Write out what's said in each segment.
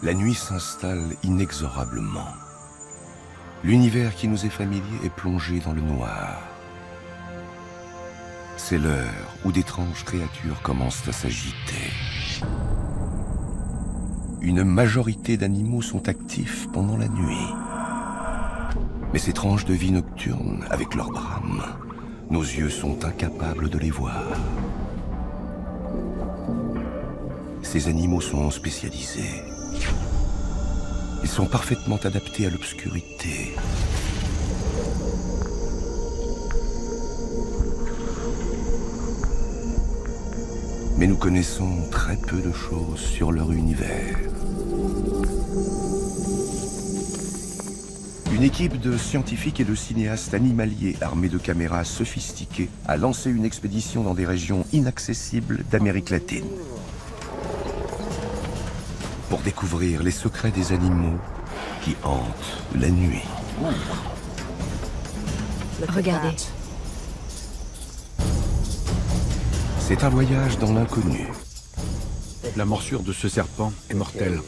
La nuit s'installe inexorablement. L'univers qui nous est familier est plongé dans le noir. C'est l'heure où d'étranges créatures commencent à s'agiter. Une majorité d'animaux sont actifs pendant la nuit. Mais ces tranches de vie nocturne, avec leurs drames, nos yeux sont incapables de les voir. Ces animaux sont spécialisés. Ils sont parfaitement adaptés à l'obscurité. Mais nous connaissons très peu de choses sur leur univers. Une équipe de scientifiques et de cinéastes animaliers armés de caméras sophistiquées a lancé une expédition dans des régions inaccessibles d'Amérique latine. Pour découvrir les secrets des animaux qui hantent la nuit. Regardez. C'est un voyage dans l'inconnu. La morsure de ce serpent est mortelle.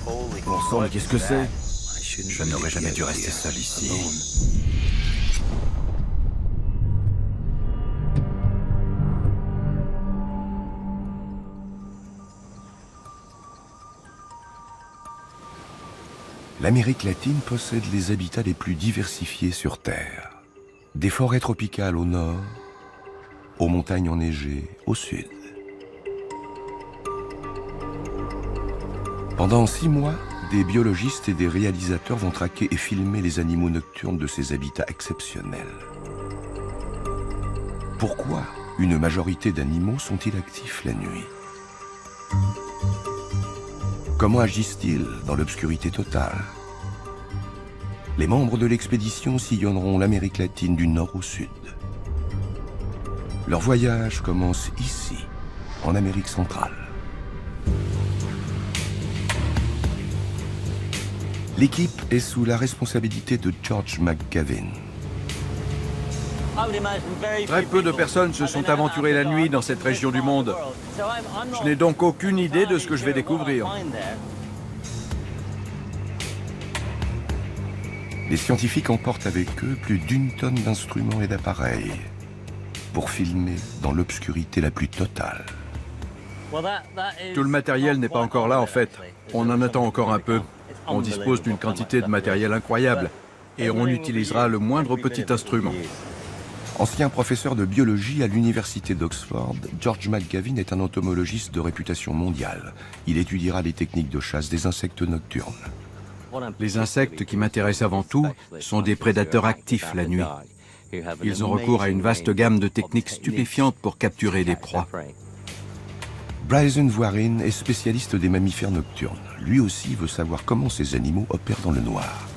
Bon sang, mais qu'est-ce que c'est? Je n'aurais jamais dû rester seul ici. L'Amérique latine possède les habitats les plus diversifiés sur Terre. Des forêts tropicales au nord, aux montagnes enneigées au sud. Pendant 6 mois, des biologistes et des réalisateurs vont traquer et filmer les animaux nocturnes de ces habitats exceptionnels. Pourquoi une majorité d'animaux sont-ils actifs la nuit? Comment agissent-ils dans l'obscurité totale? Les membres de l'expédition sillonneront l'Amérique latine du nord au sud. Leur voyage commence ici, en Amérique centrale. L'équipe est sous la responsabilité de George McGavin. Très peu de personnes se sont aventurées la nuit dans cette région du monde. Je n'ai donc aucune idée de ce que je vais découvrir. Les scientifiques emportent avec eux plus d'1 tonne d'instruments et d'appareils pour filmer dans l'obscurité la plus totale. Tout le matériel n'est pas encore là en fait. On en attend encore un peu. On dispose d'une quantité de matériel incroyable et on utilisera le moindre petit instrument. Ancien professeur de biologie à l'université d'Oxford, George McGavin est un entomologiste de réputation mondiale. Il étudiera les techniques de chasse des insectes nocturnes. Les insectes qui m'intéressent avant tout sont des prédateurs actifs la nuit. Ils ont recours à une vaste gamme de techniques stupéfiantes pour capturer des proies. Bryson Voirin est spécialiste des mammifères nocturnes. Lui aussi veut savoir comment ces animaux opèrent dans le noir.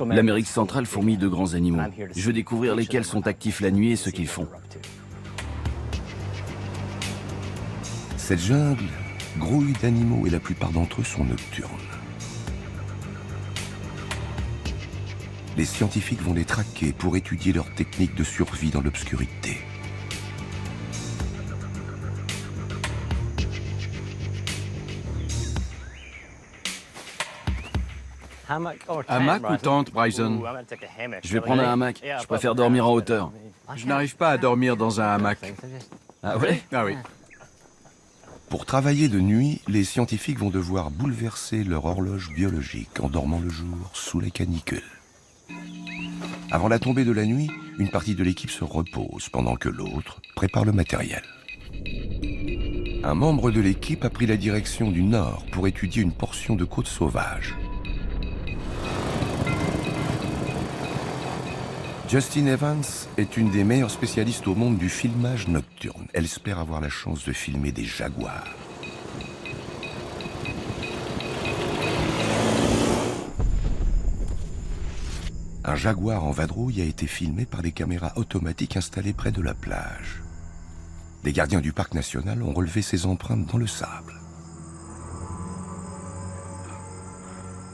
L'Amérique centrale fourmille de grands animaux. Je veux découvrir lesquels sont actifs la nuit et ce qu'ils font. Cette jungle grouille d'animaux et la plupart d'entre eux sont nocturnes. Les scientifiques vont les traquer pour étudier leurs techniques de survie dans l'obscurité. Hamac ou tente, Bryson? Je vais prendre un hamac. Je préfère dormir en hauteur. Je n'arrive pas à dormir dans un hamac. Ah ouais? Ah oui. Pour travailler de nuit, les scientifiques vont devoir bouleverser leur horloge biologique en dormant le jour sous la canicule. Avant la tombée de la nuit, une partie de l'équipe se repose pendant que l'autre prépare le matériel. Un membre de l'équipe a pris la direction du nord pour étudier une portion de côte sauvage. Justine Evans est une des meilleures spécialistes au monde du filmage nocturne. Elle espère avoir la chance de filmer des jaguars. Un jaguar en vadrouille a été filmé par des caméras automatiques installées près de la plage. Les gardiens du parc national ont relevé ses empreintes dans le sable.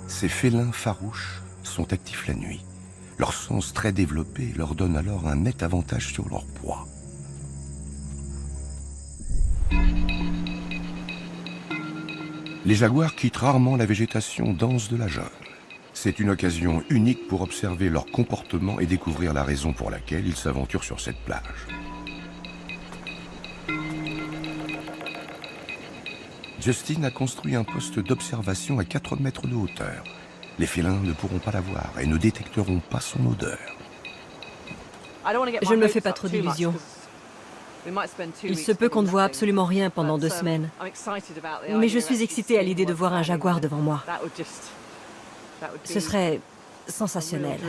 Ces félins farouches sont actifs la nuit. Leur sens très développé leur donne alors un net avantage sur leur proie. Les jaguars quittent rarement la végétation dense de la jungle. C'est une occasion unique pour observer leur comportement et découvrir la raison pour laquelle ils s'aventurent sur cette plage. Justin a construit un poste d'observation à 4 mètres de hauteur. Les félins ne pourront pas la voir et ne détecteront pas son odeur. Je ne me fais pas trop d'illusions. Il se peut qu'on ne voit absolument rien pendant 2 semaines. Mais je suis excitée à l'idée de voir un jaguar devant moi. Ce serait sensationnel.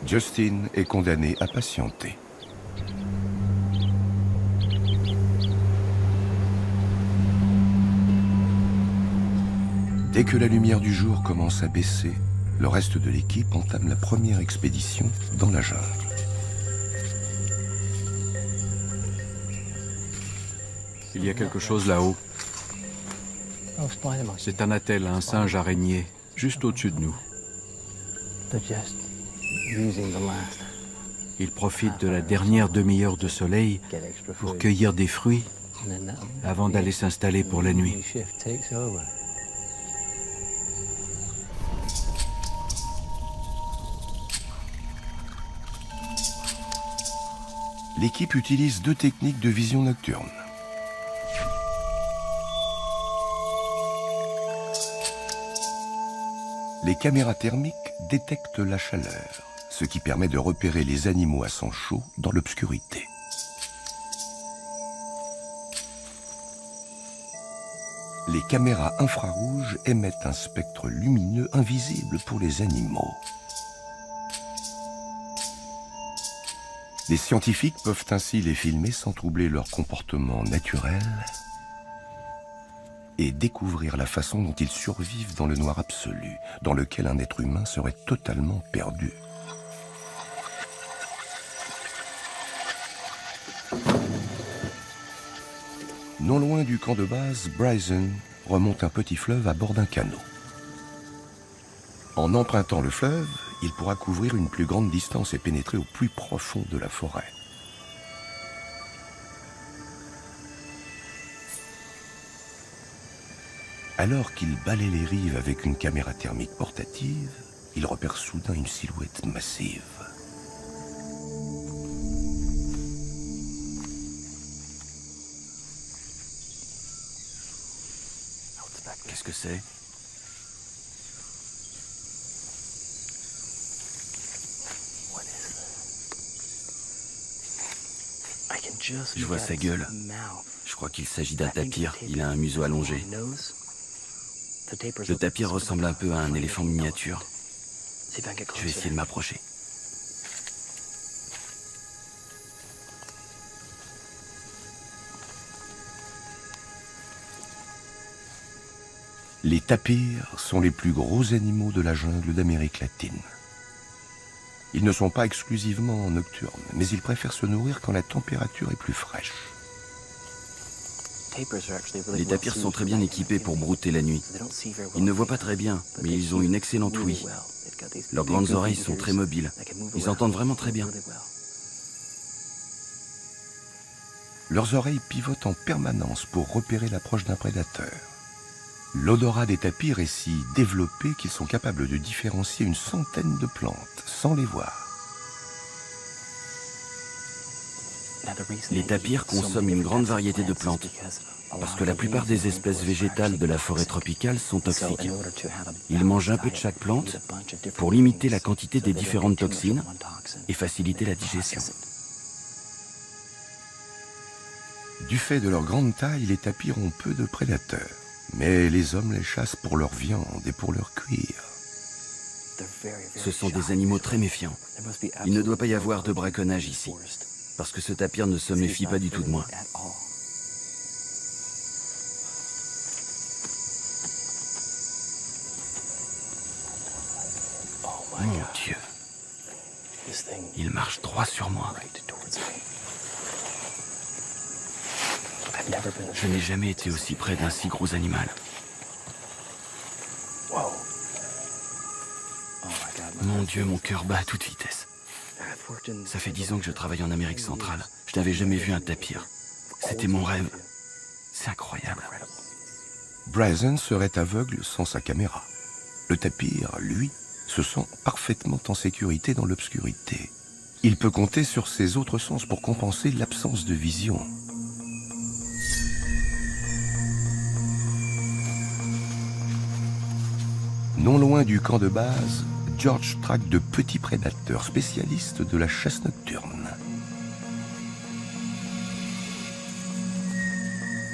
Justin est condamné à patienter. Dès que la lumière du jour commence à baisser, le reste de l'équipe entame la première expédition dans la jungle. Il y a quelque chose là-haut. C'est un attelle, un singe araignée, juste au-dessus de nous. Il profite de la dernière demi-heure de soleil pour cueillir des fruits avant d'aller s'installer pour la nuit. L'équipe utilise 2 techniques de vision nocturne. Les caméras thermiques détectent la chaleur, ce qui permet de repérer les animaux à sang chaud dans l'obscurité. Les caméras infrarouges émettent un spectre lumineux invisible pour les animaux. Les scientifiques peuvent ainsi les filmer sans troubler leur comportement naturel et découvrir la façon dont ils survivent dans le noir absolu, dans lequel un être humain serait totalement perdu. Non loin du camp de base, Bryson remonte un petit fleuve à bord d'un canot. En empruntant le fleuve, il pourra couvrir une plus grande distance et pénétrer au plus profond de la forêt. Alors qu'il balaie les rives avec une caméra thermique portative, il repère soudain une silhouette massive. Qu'est-ce que c'est? Je vois sa gueule. Je crois qu'il s'agit d'un tapir. Il a un museau allongé. Le tapir ressemble un peu à un éléphant miniature. Je vais essayer de m'approcher. Les tapirs sont les plus gros animaux de la jungle d'Amérique latine. Ils ne sont pas exclusivement nocturnes, mais ils préfèrent se nourrir quand la température est plus fraîche. Les tapirs sont très bien équipés pour brouter la nuit. Ils ne voient pas très bien, mais ils ont une excellente ouïe. Leurs grandes oreilles sont très mobiles. Ils entendent vraiment très bien. Leurs oreilles pivotent en permanence pour repérer l'approche d'un prédateur. L'odorat des tapirs est si développé qu'ils sont capables de différencier une centaine de plantes sans les voir. Les tapirs consomment une grande variété de plantes, parce que la plupart des espèces végétales de la forêt tropicale sont toxiques. Ils mangent un peu de chaque plante pour limiter la quantité des différentes toxines et faciliter la digestion. Du fait de leur grande taille, les tapirs ont peu de prédateurs. Mais les hommes les chassent pour leur viande et pour leur cuir. Ce sont des animaux très méfiants. Il ne doit pas y avoir de braconnage ici, parce que ce tapir ne se méfie pas du tout de moi. Mon Dieu. Il marche droit sur moi. Je n'ai jamais été aussi près d'un si gros animal. Mon Dieu, mon cœur bat à toute vitesse. Ça fait 10 ans que je travaille en Amérique centrale. Je n'avais jamais vu un tapir. C'était mon rêve. C'est incroyable. Bryson serait aveugle sans sa caméra. Le tapir, lui, se sent parfaitement en sécurité dans l'obscurité. Il peut compter sur ses autres sens pour compenser l'absence de vision. Non loin du camp de base, George traque de petits prédateurs spécialistes de la chasse nocturne.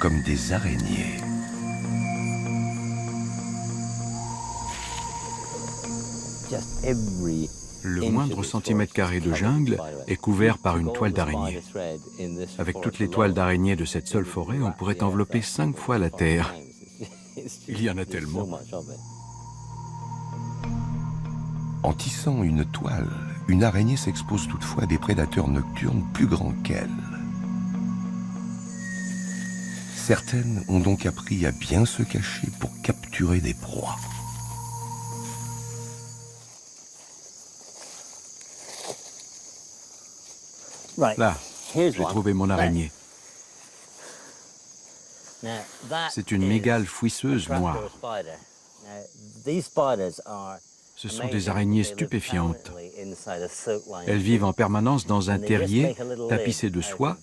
Comme des araignées. Le moindre centimètre carré de jungle est couvert par une toile d'araignée. Avec toutes les toiles d'araignée de cette seule forêt, on pourrait envelopper 5 fois la Terre. Il y en a tellement. En tissant une toile, une araignée s'expose toutefois à des prédateurs nocturnes plus grands qu'elle. Certaines ont donc appris à bien se cacher pour capturer des proies. Là, j'ai trouvé mon araignée. C'est une mygale fouisseuse noire. Ce sont des araignées stupéfiantes. Elles vivent en permanence dans un terrier tapissé de soie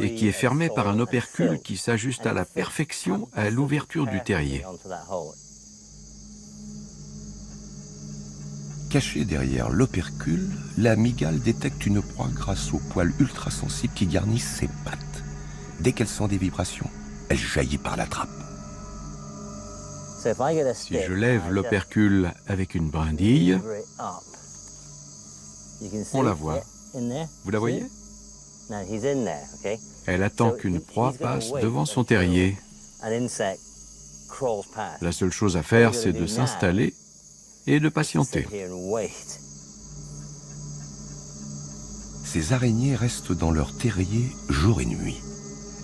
et qui est fermé par un opercule qui s'ajuste à la perfection à l'ouverture du terrier. Cachée derrière l'opercule, la mygale détecte une proie grâce aux poils ultrasensibles qui garnissent ses pattes. Dès qu'elle sent des vibrations, elle jaillit par la trappe. Si je lève l'opercule avec une brindille, on la voit. Vous la voyez? Elle attend qu'une proie passe devant son terrier. La seule chose à faire, c'est de s'installer et de patienter. Ces araignées restent dans leur terrier jour et nuit.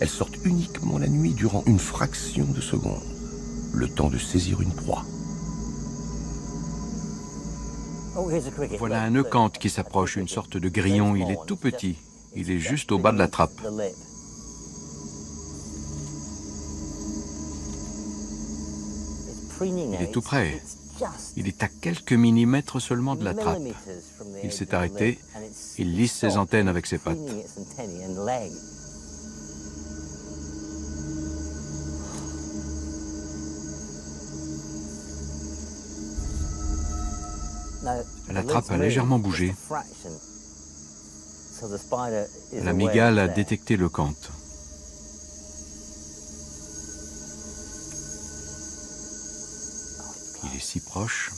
Elles sortent uniquement la nuit durant une fraction de seconde, le temps de saisir une proie. Voilà un eucante qui s'approche, une sorte de grillon. Il est tout petit. Il est juste au bas de la trappe. Il est tout près. Il est à quelques millimètres seulement de la trappe. Il s'est arrêté. Il lisse ses antennes avec ses pattes. La trappe a légèrement bougé. La mygale a détecté l'eucante. Il est si proche.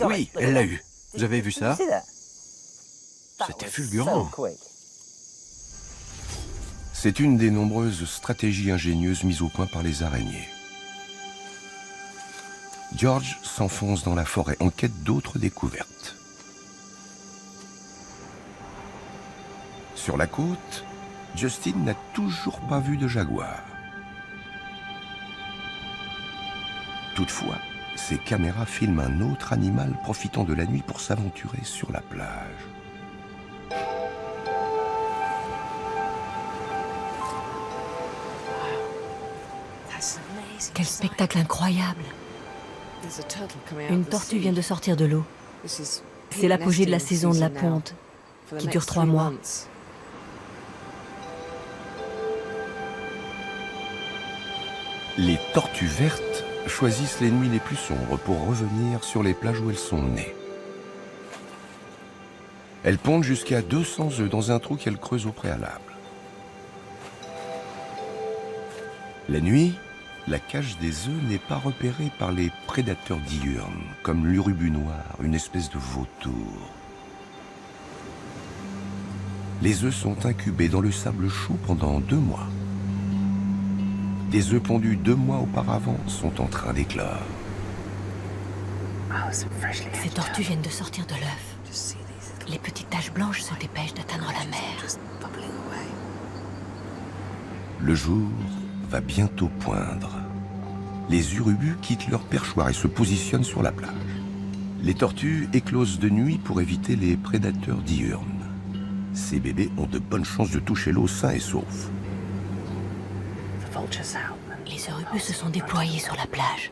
Oui, elle l'a eu. Vous avez vu ça? C'était fulgurant. C'est une des nombreuses stratégies ingénieuses mises au point par les araignées. George s'enfonce dans la forêt en quête d'autres découvertes. Sur la côte, Justin n'a toujours pas vu de jaguar. Toutefois, ses caméras filment un autre animal profitant de la nuit pour s'aventurer sur la plage. Quel spectacle incroyable! Une tortue vient de sortir de l'eau. C'est l'apogée de la saison de la ponte, qui dure 3 mois. Les tortues vertes choisissent les nuits les plus sombres pour revenir sur les plages où elles sont nées. Elles pondent jusqu'à 200 œufs dans un trou qu'elles creusent au préalable. La nuit, la cage des œufs n'est pas repérée par les prédateurs diurnes, comme l'urubu noir, une espèce de vautour. Les œufs sont incubés dans le sable chaud pendant 2 mois. Des œufs pondus 2 mois auparavant sont en train d'éclore. Ces tortues viennent de sortir de l'œuf. Les petites taches blanches se dépêchent d'atteindre la mer. Le jour va bientôt poindre. Les urubus quittent leur perchoir et se positionnent sur la plage. Les tortues éclosent de nuit pour éviter les prédateurs diurnes. Ces bébés ont de bonnes chances de toucher l'eau sains et saufs. Les eurubus se sont déployés sur la plage.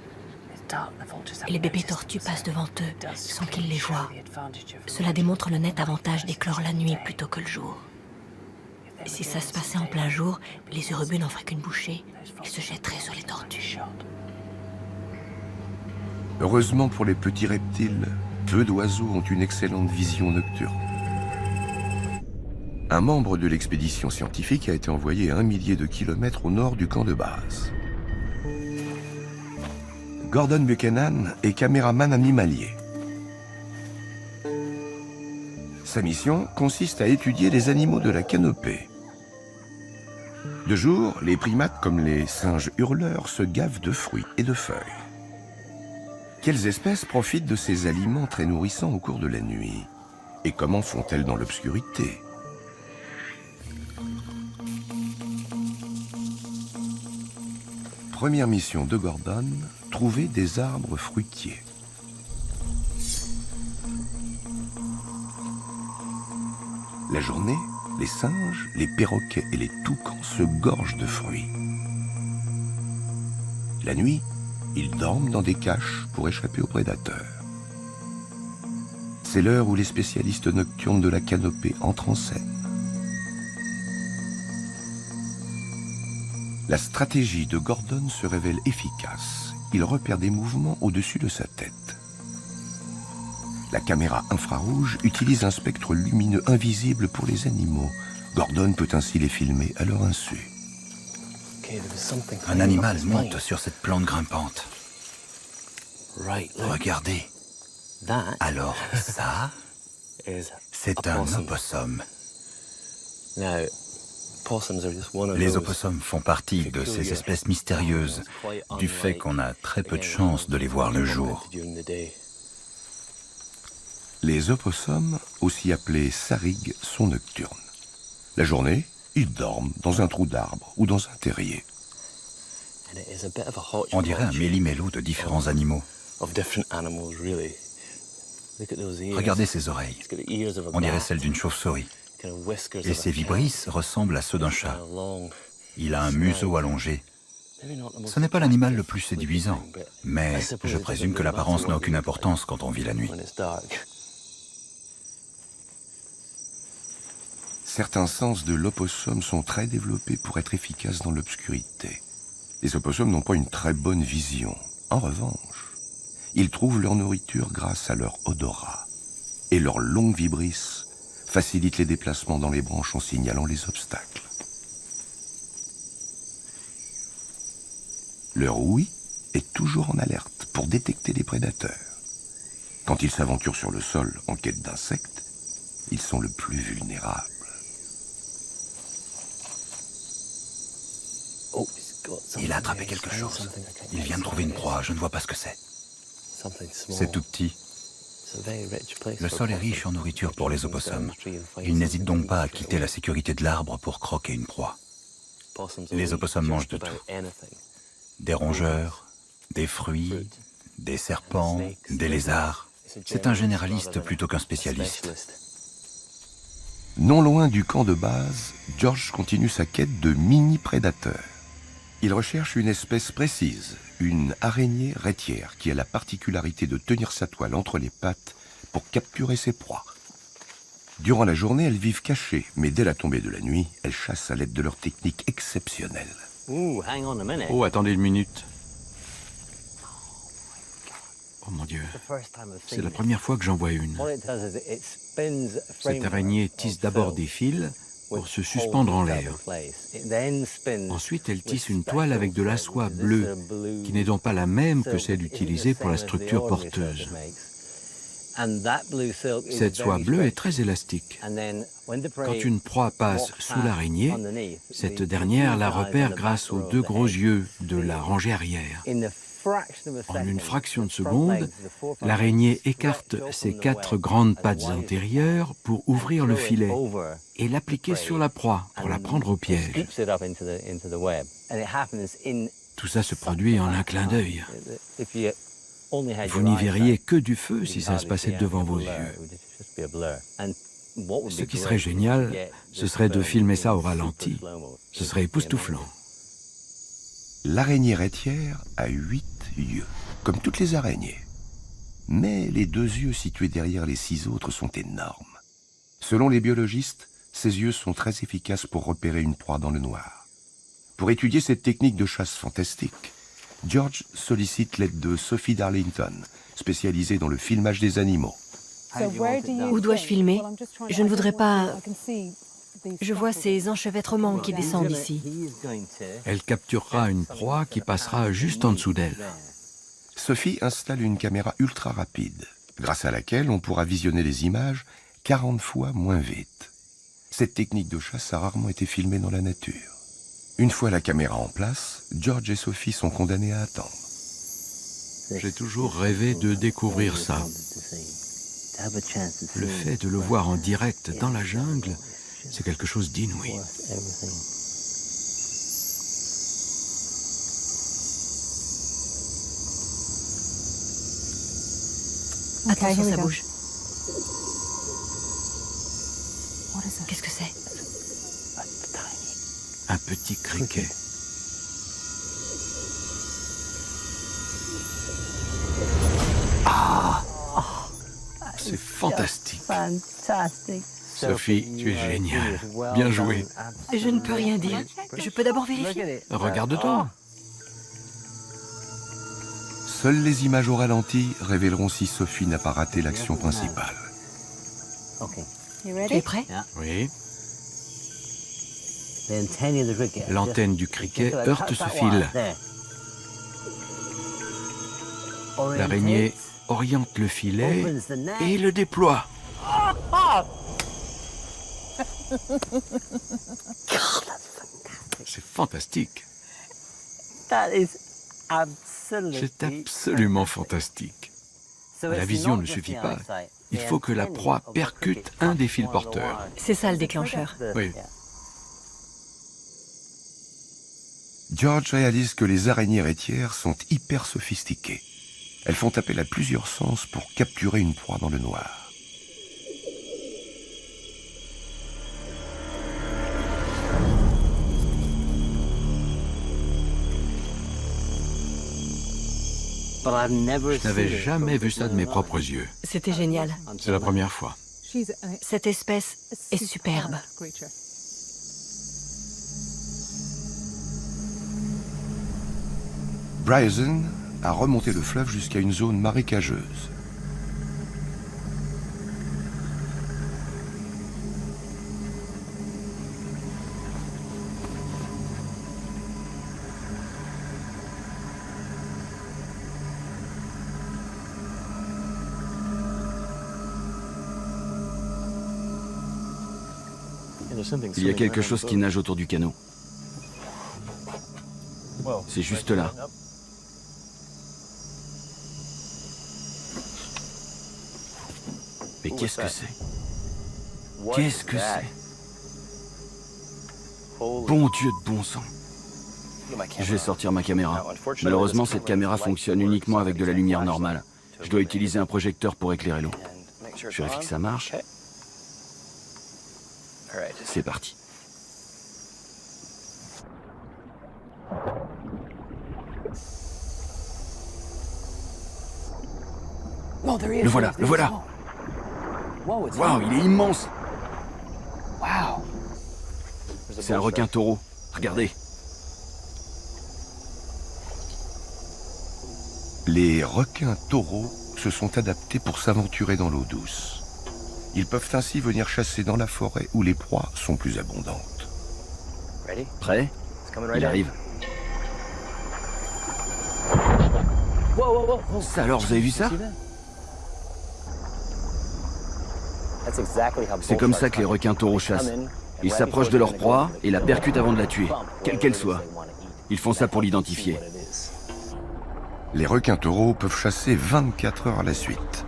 Et les bébés tortues passent devant eux sans qu'ils les voient. Cela démontre le net avantage d'éclore la nuit plutôt que le jour. Si ça se passait en plein jour, les eurubus n'en feraient qu'une bouchée. Ils se jetteraient sur les tortues. Heureusement pour les petits reptiles, peu d'oiseaux ont une excellente vision nocturne. Un membre de l'expédition scientifique a été envoyé à 1 millier de kilomètres au nord du camp de base. Gordon Buchanan est caméraman animalier. Sa mission consiste à étudier les animaux de la canopée. De jour, les primates comme les singes hurleurs se gavent de fruits et de feuilles. Quelles espèces profitent de ces aliments très nourrissants au cours de la nuit? Et comment font-elles dans l'obscurité? Première mission de Gordon, trouver des arbres fruitiers. La journée, les singes, les perroquets et les toucans se gorgent de fruits. La nuit, ils dorment dans des caches pour échapper aux prédateurs. C'est l'heure où les spécialistes nocturnes de la canopée entrent en scène. La stratégie de Gordon se révèle efficace. Il repère des mouvements au-dessus de sa tête. La caméra infrarouge utilise un spectre lumineux invisible pour les animaux. Gordon peut ainsi les filmer à leur insu. Un animal monte sur cette plante grimpante. Regardez. Alors ça, c'est un opossum. Les opossums font partie de ces espèces mystérieuses, du fait qu'on a très peu de chances de les voir le jour. Les opossums, aussi appelés sarigs, sont nocturnes. La journée, ils dorment dans un trou d'arbre ou dans un terrier. On dirait un méli-mélo de différents animaux. Regardez ses oreilles. On dirait celles d'une chauve-souris. Et ses vibrisses ressemblent à ceux d'un chat. Il a un museau allongé. Ce n'est pas l'animal le plus séduisant, mais je présume que l'apparence n'a aucune importance quand on vit la nuit. Certains sens de l'opossum sont très développés pour être efficaces dans l'obscurité. Les opossums n'ont pas une très bonne vision. En revanche, ils trouvent leur nourriture grâce à leur odorat. Et leurs longues vibrisses facilitent les déplacements dans les branches en signalant les obstacles. Leur ouïe est toujours en alerte pour détecter les prédateurs. Quand ils s'aventurent sur le sol en quête d'insectes, ils sont le plus vulnérables. Il a attrapé quelque chose. Il vient de trouver une proie, je ne vois pas ce que c'est. C'est tout petit. Le sol est riche en nourriture pour les opossums. Ils n'hésitent donc pas à quitter la sécurité de l'arbre pour croquer une proie. Les opossums mangent de tout. Des rongeurs, des fruits, des serpents, des lézards. C'est un généraliste plutôt qu'un spécialiste. Non loin du camp de base, George continue sa quête de mini-prédateurs. Il recherche une espèce précise, une araignée rétière qui a la particularité de tenir sa toile entre les pattes pour capturer ses proies. Durant la journée, elles vivent cachées, mais dès la tombée de la nuit, elles chassent à l'aide de leur technique exceptionnelle. Oh, attendez une minute. Oh mon Dieu, c'est la première fois que j'en vois une. Cette araignée tisse d'abord des fils pour se suspendre en l'air. Ensuite, elle tisse une toile avec de la soie bleue, qui n'est donc pas la même que celle utilisée pour la structure porteuse. Cette soie bleue est très élastique. Quand une proie passe sous l'araignée, cette dernière la repère grâce aux 2 gros yeux de la rangée arrière. En une fraction de seconde, l'araignée écarte ses 4 grandes pattes antérieures pour ouvrir le filet et l'appliquer sur la proie pour la prendre au piège. Tout ça se produit en un clin d'œil. Vous n'y verriez que du feu si ça se passait devant vos yeux. Ce qui serait génial, ce serait de filmer ça au ralenti. Ce serait époustouflant. L'araignée rétière a 8 yeux, comme toutes les araignées. Mais les 2 yeux situés derrière les 6 autres sont énormes. Selon les biologistes, ces yeux sont très efficaces pour repérer une proie dans le noir. Pour étudier cette technique de chasse fantastique, George sollicite l'aide de Sophie Darlington, spécialisée dans le filmage des animaux. Où dois-je filmer? Je ne voudrais pas... Je vois ces enchevêtrements qui descendent ici. Elle capturera une proie qui passera juste en dessous d'elle. Sophie installe une caméra ultra rapide, grâce à laquelle on pourra visionner les images 40 fois moins vite. Cette technique de chasse a rarement été filmée dans la nature. Une fois la caméra en place, George et Sophie sont condamnés à attendre. J'ai toujours rêvé de découvrir ça. Le fait de le voir en direct dans la jungle, c'est quelque chose d'inouï. Attention, ça bouge. Qu'est-ce que c'est? Un petit criquet. C'est fantastique. Sophie, tu es géniale. Bien joué. Je ne peux rien dire. Je peux d'abord vérifier. Regarde-toi. Seules les images au ralenti révéleront si Sophie n'a pas raté l'action principale. Tu es prêt? Oui. L'antenne du criquet heurte ce fil. L'araignée oriente le filet et le déploie. C'est fantastique. C'est absolument fantastique. La vision ne suffit pas. Il faut que la proie percute un des fils porteurs. C'est ça le déclencheur. Oui. George réalise que les araignées rétières sont hyper sophistiquées. Elles font appel à plusieurs sens pour capturer une proie dans le noir. Je n'avais jamais vu ça de mes propres yeux. C'était génial. C'est la première fois. Cette espèce est superbe. Bryson a remonté le fleuve jusqu'à une zone marécageuse. Il y a quelque chose qui nage autour du canot. C'est juste là. Mais qu'est-ce que c'est? Qu'est-ce que c'est? Bon Dieu de bon sang. Je vais sortir ma caméra. Malheureusement, cette caméra fonctionne uniquement avec de la lumière normale. Je dois utiliser un projecteur pour éclairer l'eau. Je vérifie que ça marche. C'est parti. Le voilà, le voilà. Waouh, il est immense. C'est un requin taureau. Regardez. Les requins taureaux se sont adaptés pour s'aventurer dans l'eau douce. Ils peuvent ainsi venir chasser dans la forêt où les proies sont plus abondantes. Prêt? Il arrive. Ça alors, vous avez vu ça? C'est comme ça que les requins taureaux chassent. Ils s'approchent de leur proie et la percutent avant de la tuer, quelle qu'elle soit. Ils font ça pour l'identifier. Les requins taureaux peuvent chasser 24 heures à la suite.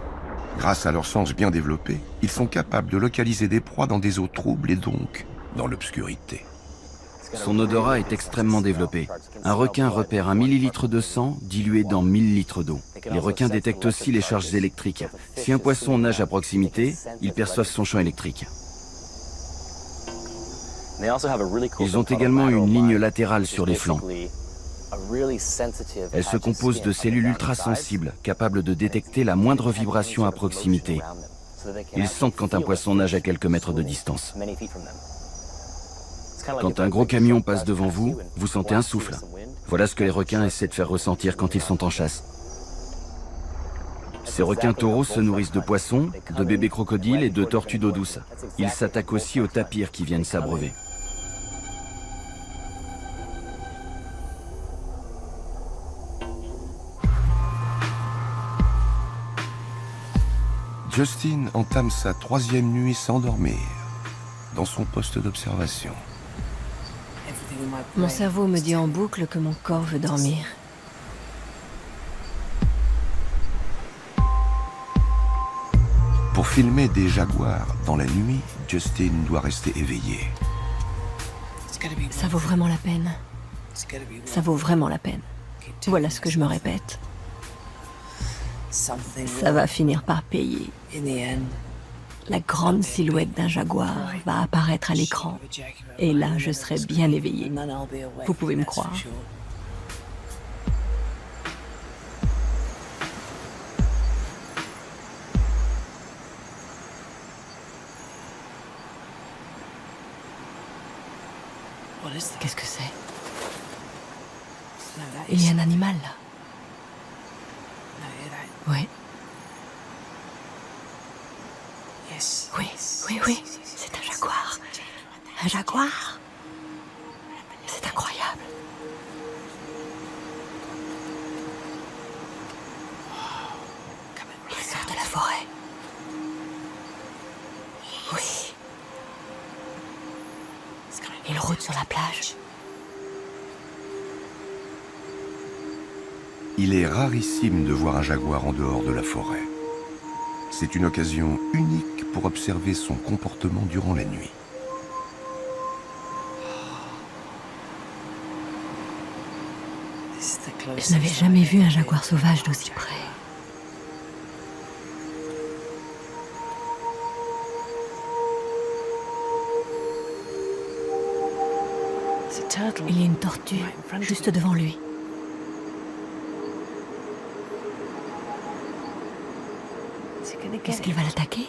Grâce à leur sens bien développé, ils sont capables de localiser des proies dans des eaux troubles et donc dans l'obscurité. Son odorat est extrêmement développé. Un requin repère 1 millilitre de sang dilué dans 1000 litres d'eau. Les requins détectent aussi les charges électriques. Si un poisson nage à proximité, ils perçoivent son champ électrique. Ils ont également une ligne latérale sur les flancs. Elle se compose de cellules ultrasensibles, capables de détecter la moindre vibration à proximité. Ils sentent quand un poisson nage à quelques mètres de distance. Quand un gros camion passe devant vous, vous sentez un souffle. Voilà ce que les requins essaient de faire ressentir quand ils sont en chasse. Ces requins taureaux se nourrissent de poissons, de bébés crocodiles et de tortues d'eau douce. Ils s'attaquent aussi aux tapirs qui viennent s'abreuver. Justin entame sa 3e nuit sans dormir, dans son poste d'observation. Mon cerveau me dit en boucle que mon corps veut dormir. Pour filmer des jaguars dans la nuit, Justin doit rester éveillé. Ça vaut vraiment la peine. Ça vaut vraiment la peine. Voilà ce que je me répète. Ça va finir par payer. La grande silhouette d'un jaguar va apparaître à l'écran. Et là, je serai bien éveillée. Vous pouvez me croire. Qu'est-ce que c'est? Il y a un animal là. Oui. Oui, c'est un jaguar. Un jaguar? C'est incroyable. Il sort de la forêt. Oui. Il rôde sur la plage. Il est rarissime de voir un jaguar en dehors de la forêt. C'est une occasion unique pour observer son comportement durant la nuit. Je n'avais jamais vu un jaguar sauvage d'aussi près. Il y a une tortue juste devant lui. Est-ce qu'il va l'attaquer?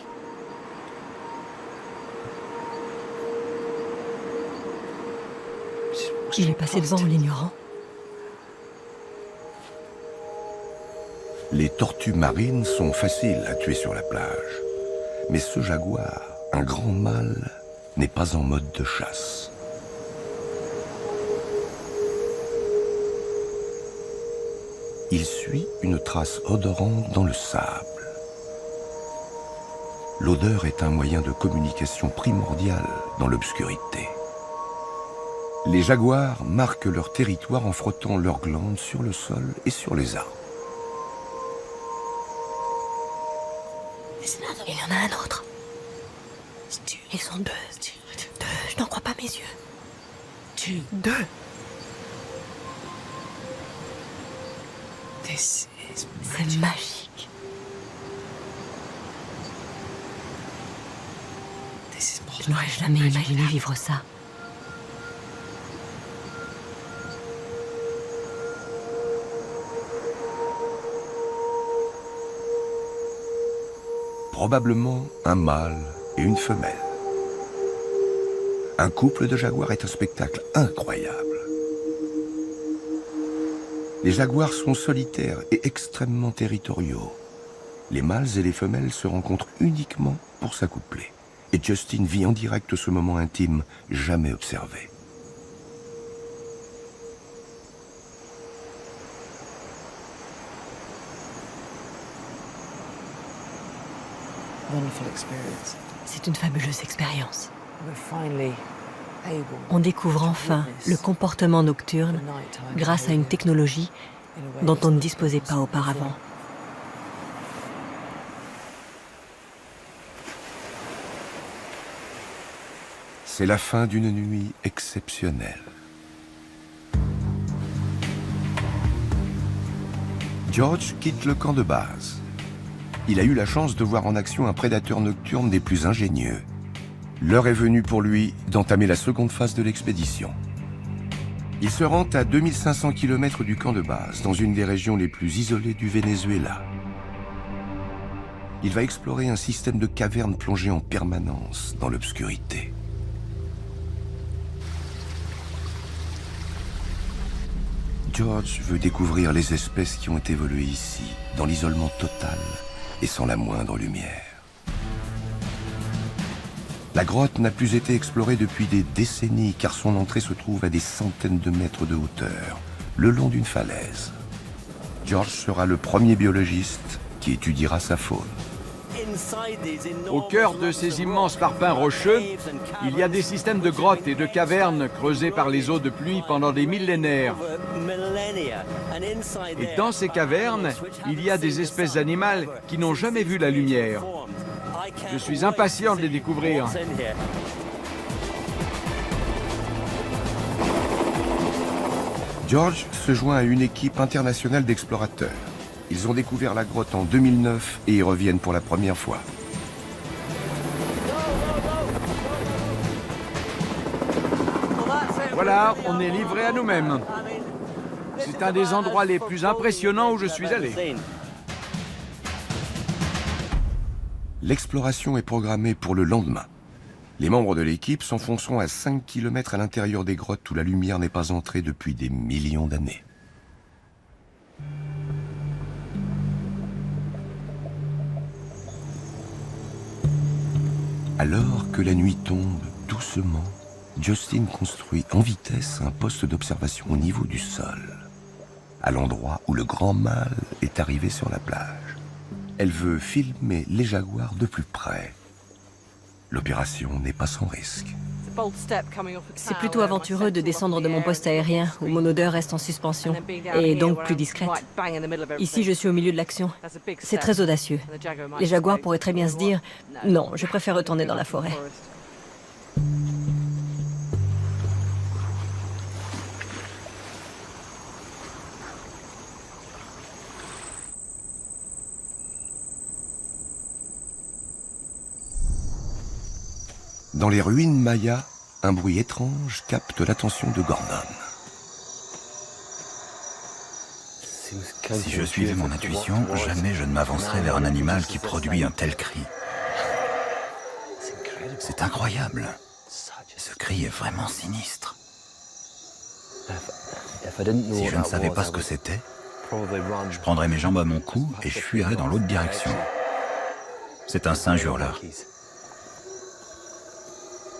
Il est passé devant en l'ignorant. Les tortues marines sont faciles à tuer sur la plage. Mais ce jaguar, un grand mâle, n'est pas en mode de chasse. Il suit une trace odorante dans le sable. L'odeur est un moyen de communication primordial dans l'obscurité. Les jaguars marquent leur territoire en frottant leurs glandes sur le sol et sur les arbres. Il y en a un autre. Ils sont deux. Je n'en crois pas mes yeux. Deux. C'est magique. Je n'aurais jamais imaginé vivre ça. Probablement un mâle et une femelle. Un couple de jaguars est un spectacle incroyable. Les jaguars sont solitaires et extrêmement territoriaux. Les mâles et les femelles se rencontrent uniquement pour s'accoupler. Et Justin vit en direct ce moment intime jamais observé. C'est une fabuleuse expérience. On découvre enfin le comportement nocturne grâce à une technologie dont on ne disposait pas auparavant. C'est la fin d'une nuit exceptionnelle. George quitte le camp de base. Il a eu la chance de voir en action un prédateur nocturne des plus ingénieux. L'heure est venue pour lui d'entamer la seconde phase de l'expédition. Il se rend à 2500 km du camp de base, dans une des régions les plus isolées du Venezuela. Il va explorer un système de cavernes plongé en permanence dans l'obscurité. George veut découvrir les espèces qui ont évolué ici, dans l'isolement total et sans la moindre lumière. La grotte n'a plus été explorée depuis des décennies car son entrée se trouve à des centaines de mètres de hauteur, le long d'une falaise. George sera le premier biologiste qui étudiera sa faune. Au cœur de ces immenses parpaings rocheux, il y a des systèmes de grottes et de cavernes creusées par les eaux de pluie pendant des millénaires. Et dans ces cavernes, il y a des espèces animales qui n'ont jamais vu la lumière. Je suis impatient de les découvrir. George se joint à une équipe internationale d'explorateurs. Ils ont découvert la grotte en 2009 et y reviennent pour la première fois. Voilà, on est livré à nous-mêmes. C'est un des endroits les plus impressionnants où je suis allé. L'exploration est programmée pour le lendemain. Les membres de l'équipe s'enfonceront à 5 km à l'intérieur des grottes où la lumière n'est pas entrée depuis des millions d'années. Alors que la nuit tombe doucement, Justin construit en vitesse un poste d'observation au niveau du sol, à l'endroit où le grand mâle est arrivé sur la plage. Elle veut filmer les jaguars de plus près. L'opération n'est pas sans risque. C'est plutôt aventureux de descendre de mon poste aérien, où mon odeur reste en suspension, et donc plus discrète. Ici, je suis au milieu de l'action. C'est très audacieux. Les jaguars pourraient très bien se dire « Non, je préfère retourner dans la forêt ». Dans les ruines mayas, un bruit étrange capte l'attention de Gordon. Si je suivais mon intuition, jamais je ne m'avancerais vers un animal qui produit un tel cri. C'est incroyable. Ce cri est vraiment sinistre. Si je ne savais pas ce que c'était, je prendrais mes jambes à mon cou et je fuirais dans l'autre direction. C'est un singe hurleur.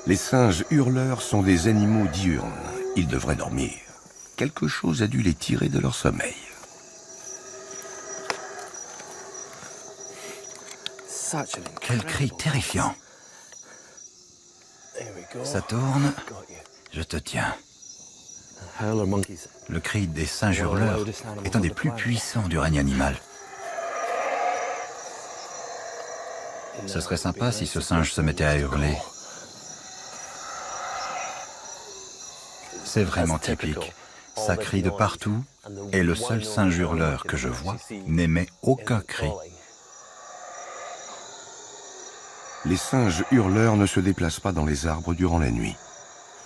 Les singes hurleurs sont des animaux diurnes. Ils devraient dormir. Quelque chose a dû les tirer de leur sommeil. Quel cri terrifiant. Ça tourne, je te tiens. Le cri des singes hurleurs est un des plus puissants du règne animal. Ce serait sympa si ce singe se mettait à hurler. C'est vraiment typique. Ça crie de partout, et le seul singe hurleur que je vois n'émet aucun cri. Les singes hurleurs ne se déplacent pas dans les arbres durant la nuit.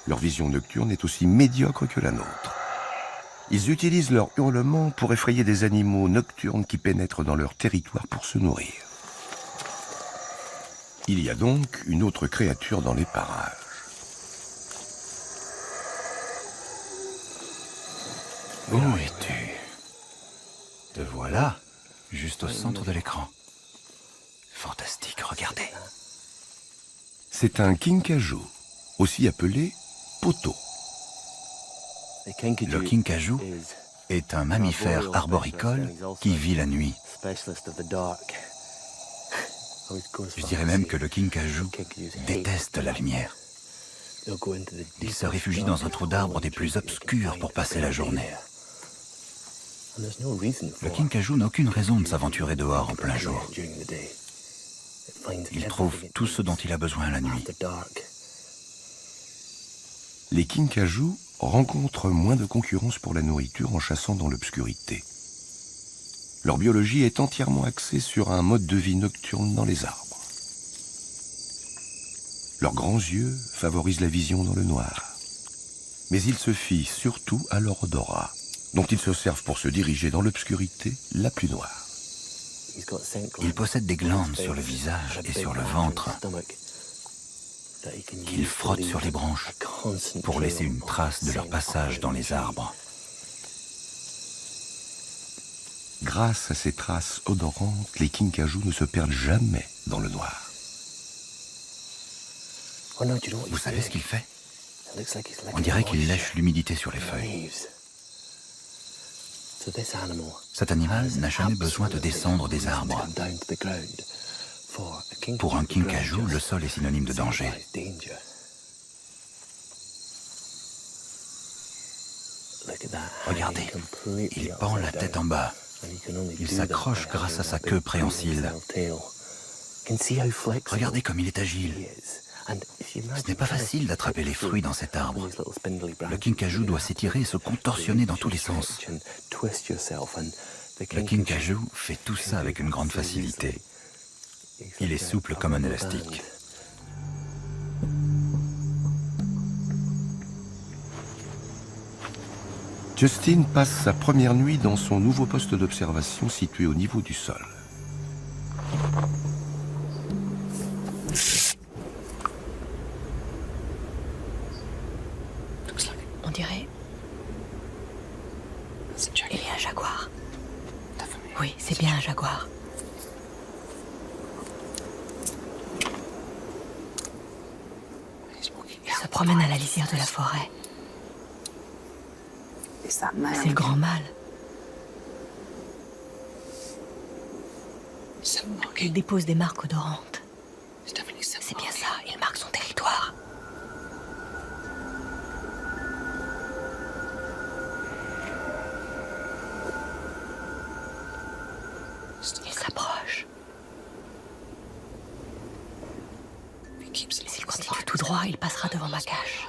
Leur vision nocturne est aussi médiocre que la nôtre. Ils utilisent leur hurlement pour effrayer des animaux nocturnes qui pénètrent dans leur territoire pour se nourrir. Il y a donc une autre créature dans les parages. Où es-tu? Te voilà, juste au centre de l'écran. Fantastique, regardez. C'est un kinkajou, aussi appelé poteau. Le kinkajou est un mammifère arboricole qui vit la nuit. Je dirais même que le kinkajou déteste la lumière. Il se réfugie dans un trou d'arbre des plus obscurs pour passer la journée. Le kinkajou n'a aucune raison de s'aventurer dehors en plein jour. Il trouve tout ce dont il a besoin la nuit. Les kinkajous rencontrent moins de concurrence pour la nourriture en chassant dans l'obscurité. Leur biologie est entièrement axée sur un mode de vie nocturne dans les arbres. Leurs grands yeux favorisent la vision dans le noir. Mais ils se fient surtout à leur odorat, dont ils se servent pour se diriger dans l'obscurité la plus noire. Il possède des glandes sur le visage et sur le ventre qu'il frotte sur les branches pour laisser une trace de leur passage dans les arbres. Grâce à ces traces odorantes, les kinkajous ne se perdent jamais dans le noir. Vous savez ce qu'il fait? On dirait qu'il lèche l'humidité sur les feuilles. Cet animal n'a jamais besoin de descendre des arbres. Pour un kinkajou, le sol est synonyme de danger. Regardez, il pend la tête en bas. Il s'accroche grâce à sa queue préhensile. Regardez comme il est agile. Ce n'est pas facile d'attraper les fruits dans cet arbre. Le kinkajou doit s'étirer et se contorsionner dans tous les sens. Le kinkajou fait tout ça avec une grande facilité. Il est souple comme un élastique. Justin passe sa première nuit dans son nouveau poste d'observation situé au niveau du sol. On dirait... Il y a un jaguar. Oui, c'est bien un jaguar. Il se promène à la lisière de la forêt. C'est le grand mâle. Il dépose des marques odorantes. C'est bien ça, il marque son territoire. Il s'approche. S'il continue tout droit, il passera devant ma cache.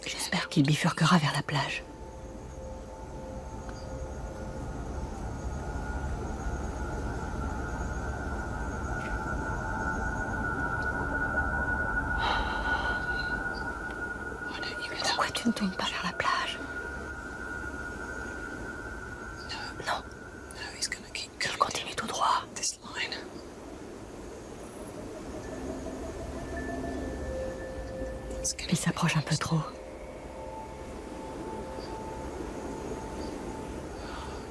J'espère qu'il bifurquera vers la plage. Pourquoi tu ne tournes pas vers la plage? Non. Il continue tout droit. Il s'approche un peu trop.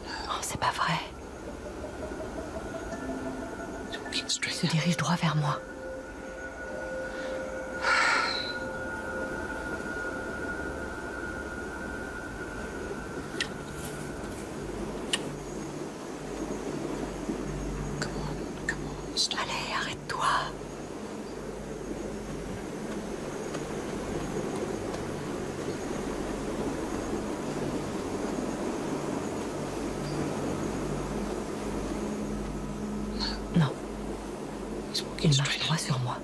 Oh, c'est pas vrai. Il se dirige droit vers moi. Allez, arrête-toi. Non. Il marche droit sur moi.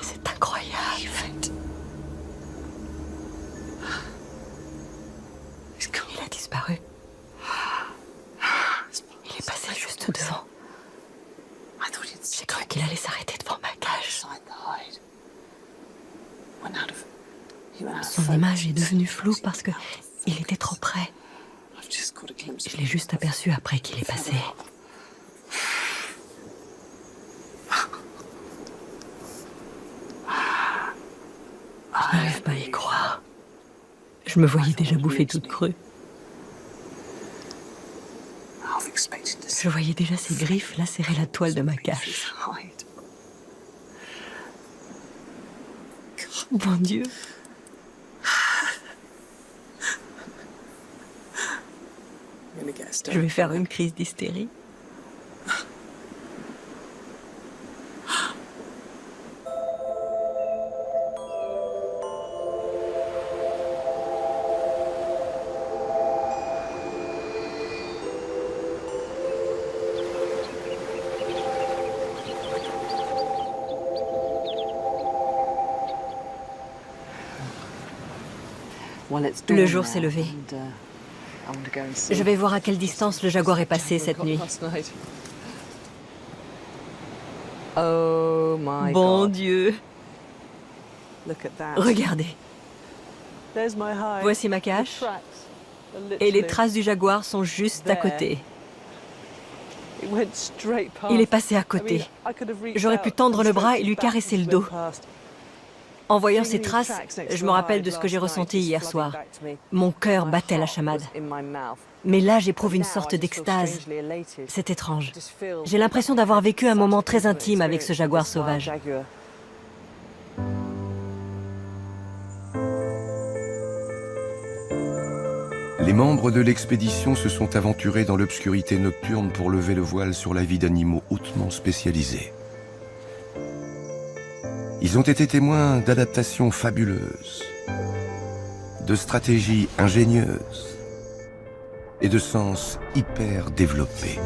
C'est incroyable. Il a disparu. Il est passé juste devant. J'ai cru qu'il allait s'arrêter devant ma cage. Son image est devenue floue parce que il était trop près. Je l'ai juste aperçu après qu'il est passé. Je n'arrive pas à y croire. Je me voyais déjà bouffer toute crue. Je voyais déjà ses griffes lacérer la toile de ma cache. Bon Dieu. Je vais faire une crise d'hystérie. Le jour s'est levé. Je vais voir à quelle distance le jaguar est passé cette nuit. Bon Dieu! Regardez. Voici ma cache. Et les traces du jaguar sont juste à côté. Il est passé à côté. J'aurais pu tendre le bras et lui caresser le dos. En voyant ces traces, je me rappelle de ce que j'ai ressenti hier soir. Mon cœur battait la chamade. Mais là, j'éprouve une sorte d'extase. C'est étrange. J'ai l'impression d'avoir vécu un moment très intime avec ce jaguar sauvage. Les membres de l'expédition se sont aventurés dans l'obscurité nocturne pour lever le voile sur la vie d'animaux hautement spécialisés. Ils ont été témoins d'adaptations fabuleuses, de stratégies ingénieuses et de sens hyper développés.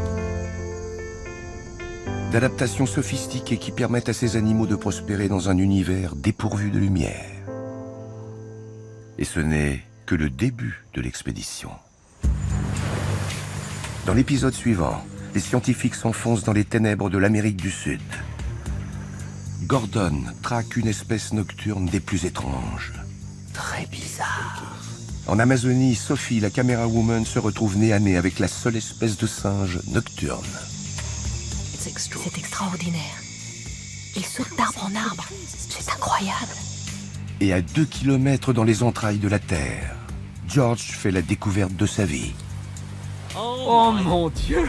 D'adaptations sophistiquées qui permettent à ces animaux de prospérer dans un univers dépourvu de lumière. Et ce n'est que le début de l'expédition. Dans l'épisode suivant, les scientifiques s'enfoncent dans les ténèbres de l'Amérique du Sud. Gordon traque une espèce nocturne des plus étranges. Très bizarre. En Amazonie, Sophie, la caméra woman, se retrouve nez à nez avec la seule espèce de singe nocturne. C'est extraordinaire. Il saute d'arbre en arbre. C'est incroyable. Et à 2 kilomètres dans les entrailles de la Terre, George fait la découverte de sa vie. Oh mon Dieu!